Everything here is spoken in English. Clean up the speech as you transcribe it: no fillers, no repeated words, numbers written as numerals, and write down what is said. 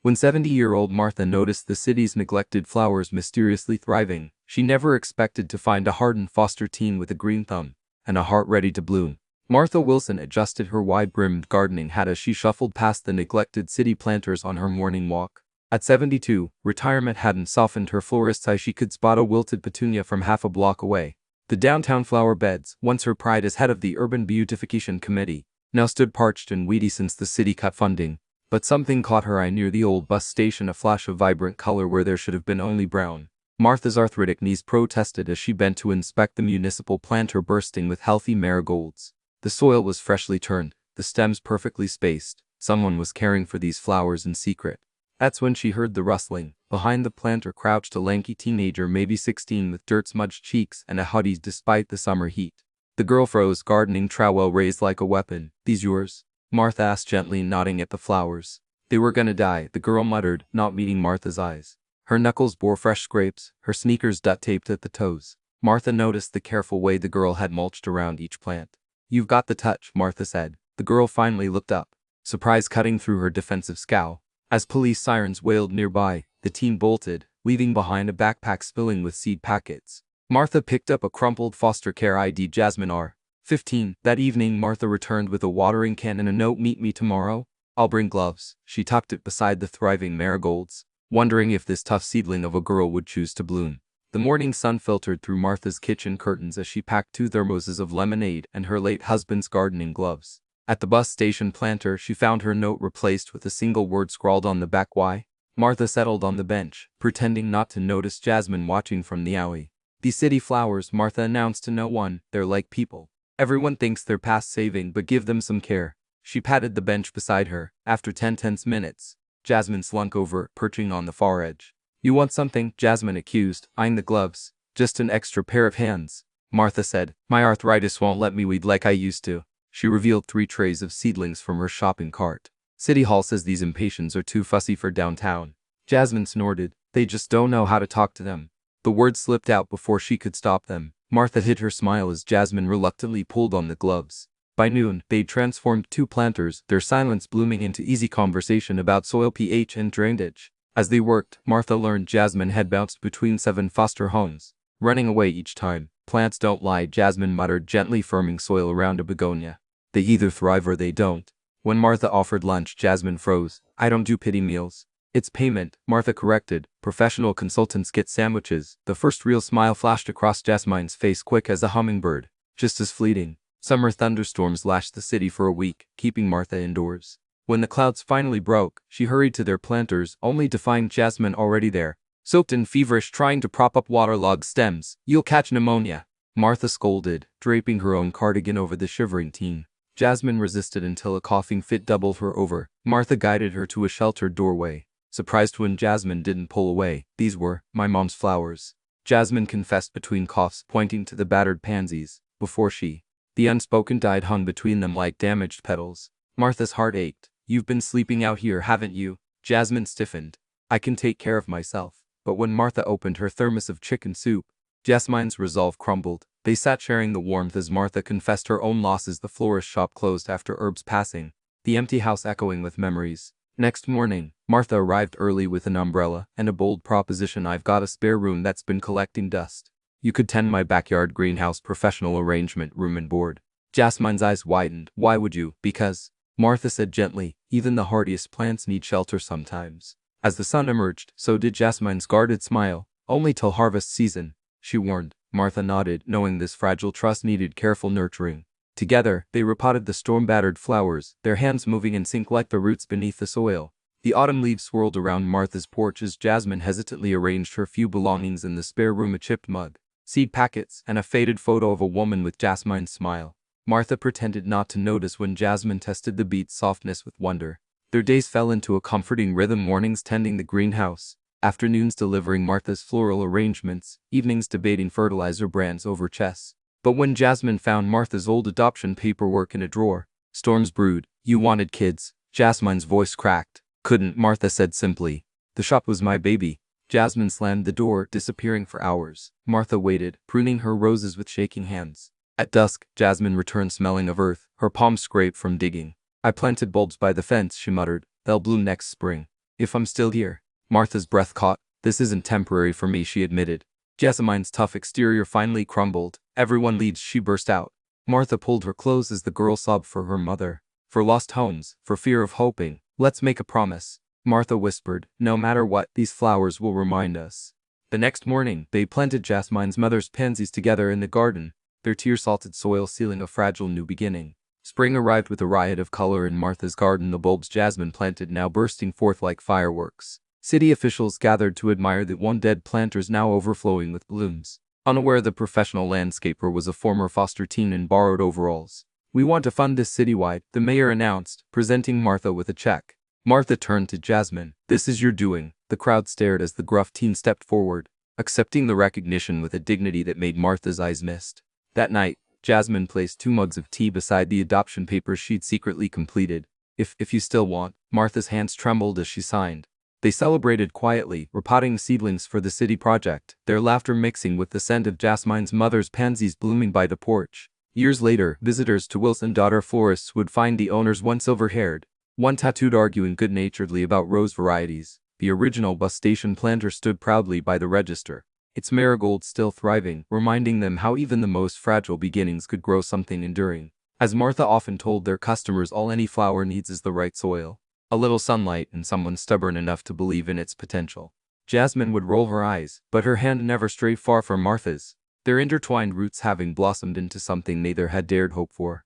When 70-year-old Martha noticed the city's neglected flowers mysteriously thriving, she never expected to find a hardened foster teen with a green thumb and a heart ready to bloom. Martha Wilson adjusted her wide-brimmed gardening hat as she shuffled past the neglected city planters on her morning walk. At 72, retirement hadn't softened her florist's eye. She could spot a wilted petunia from half a block away. The downtown flower beds, once her pride as head of the Urban Beautification Committee, now stood parched and weedy since the city cut funding. But something caught her eye near the old bus station, a flash of vibrant color where there should have been only brown. Martha's arthritic knees protested as she bent to inspect the municipal planter bursting with healthy marigolds. The soil was freshly turned, the stems perfectly spaced. Someone was caring for these flowers in secret. That's when she heard the rustling. Behind the planter crouched a lanky teenager, maybe 16, with dirt-smudged cheeks and a hoodie despite the summer heat. The girl froze, gardening trowel raised like a weapon. "These yours?" Martha asked gently, nodding at the flowers. "They were gonna die," the girl muttered, not meeting Martha's eyes. Her knuckles bore fresh scrapes, her sneakers duct-taped at the toes. Martha noticed the careful way the girl had mulched around each plant. "You've got the touch," Martha said. The girl finally looked up, surprise cutting through her defensive scowl. As police sirens wailed nearby, the teen bolted, leaving behind a backpack spilling with seed packets. Martha picked up a crumpled foster care ID. Jasmine R. 15. That evening, Martha returned with a watering can and a note. "Meet me tomorrow. I'll bring gloves." She tucked it beside the thriving marigolds, wondering if this tough seedling of a girl would choose to bloom. The morning sun filtered through Martha's kitchen curtains as she packed 2 thermoses of lemonade and her late husband's gardening gloves. At the bus station planter, she found her note replaced with a single word scrawled on the back. "Why?" Martha settled on the bench, pretending not to notice Jasmine watching from the alley. "These city flowers," Martha announced to no one, "they're like people. Everyone thinks they're past saving, but give them some care." She patted the bench beside her. After 10 tense minutes, Jasmine slunk over, perching on the far edge. "You want something?" Jasmine accused, eyeing the gloves. "Just an extra pair of hands," Martha said. "My arthritis won't let me weed like I used to." She revealed 3 trays of seedlings from her shopping cart. "City Hall says these impatiens are too fussy for downtown." Jasmine snorted. "They just don't know how to talk to them." The words slipped out before she could stop them. Martha hid her smile as Jasmine reluctantly pulled on the gloves. By noon, they'd transformed 2 planters, their silence blooming into easy conversation about soil pH and drainage. As they worked, Martha learned Jasmine had bounced between 7 foster homes, running away each time. "Plants don't lie," Jasmine muttered, gently firming soil around a begonia. "They either thrive or they don't." When Martha offered lunch, Jasmine froze. "I don't do pity meals." "It's payment," Martha corrected. "Professional consultants get sandwiches." The first real smile flashed across Jasmine's face, quick as a hummingbird, just as fleeting. Summer thunderstorms lashed the city for a week, keeping Martha indoors. When the clouds finally broke, she hurried to their planters, only to find Jasmine already there, soaked and feverish, trying to prop up waterlogged stems. "You'll catch pneumonia," Martha scolded, draping her own cardigan over the shivering teen. Jasmine resisted until a coughing fit doubled her over. Martha guided her to a sheltered doorway, surprised when Jasmine didn't pull away. "These were my mom's flowers," Jasmine confessed between coughs, pointing to the battered pansies. "Before she..." The unspoken tide hung between them like damaged petals. Martha's heart ached. "You've been sleeping out here, haven't you?" Jasmine stiffened. "I can take care of myself." But when Martha opened her thermos of chicken soup, Jasmine's resolve crumbled. They sat sharing the warmth as Martha confessed her own losses. The florist shop closed after Herb's passing, the empty house echoing with memories. Next morning, Martha arrived early with an umbrella and a bold proposition. "I've got a spare room that's been collecting dust. You could tend my backyard greenhouse, professional arrangement, room and board." Jasmine's eyes widened. "Why would you?" "Because," Martha said gently, "even the hardiest plants need shelter sometimes." As the sun emerged, so did Jasmine's guarded smile. "Only till harvest season," she warned. Martha nodded, knowing this fragile trust needed careful nurturing. Together, they repotted the storm-battered flowers, their hands moving in sync like the roots beneath the soil. The autumn leaves swirled around Martha's porch as Jasmine hesitantly arranged her few belongings in the spare room: a chipped mug, seed packets, and a faded photo of a woman with Jasmine's smile. Martha pretended not to notice when Jasmine tested the bead's softness with wonder. Their days fell into a comforting rhythm: mornings tending the greenhouse, afternoons delivering Martha's floral arrangements, evenings debating fertilizer brands over chess. But when Jasmine found Martha's old adoption paperwork in a drawer, storms brewed. "You wanted kids," Jasmine's voice cracked. "Couldn't," Martha said simply. "The shop was my baby." Jasmine slammed the door, disappearing for hours. Martha waited, pruning her roses with shaking hands. At dusk, Jasmine returned smelling of earth, her palms scraped from digging. "I planted bulbs by the fence," she muttered. "They'll bloom next spring." if I'm still here. Martha's breath caught. This isn't temporary for me, she admitted. Jessamine's tough exterior finally crumbled. Everyone leaves, she burst out. Martha pulled her close as the girl sobbed for her mother, for lost homes, for fear of hoping. Let's make a promise. Martha whispered, no matter what, these flowers will remind us. The next morning, they planted Jessamine's mother's pansies together in the garden, their tear-salted soil sealing a fragile new beginning. Spring arrived with a riot of color in Martha's garden, the bulbs Jasmine planted now bursting forth like fireworks. City officials gathered to admire the one dead planters now overflowing with blooms. Unaware the professional landscaper was a former foster teen in borrowed overalls. We want to fund this citywide, the mayor announced, presenting Martha with a check. Martha turned to Jasmine. This is your doing. The crowd stared as the gruff teen stepped forward, accepting the recognition with a dignity that made Martha's eyes mist. That night, Jasmine placed 2 mugs of tea beside the adoption papers she'd secretly completed. If you still want. Martha's hands trembled as she signed. They celebrated quietly, repotting seedlings for the city project, their laughter mixing with the scent of Jessamine's mother's pansies blooming by the porch. Years later, visitors to Wilson's daughter florists would find the owners, one silver-haired, one tattooed, arguing good-naturedly about rose varieties. The original bus station planter stood proudly by the register, its marigolds still thriving, reminding them how even the most fragile beginnings could grow something enduring. As Martha often told their customers, all any flower needs is the right soil, a little sunlight, and someone stubborn enough to believe in its potential. Jasmine would roll her eyes, but her hand never strayed far from Martha's, their intertwined roots having blossomed into something neither had dared hope for.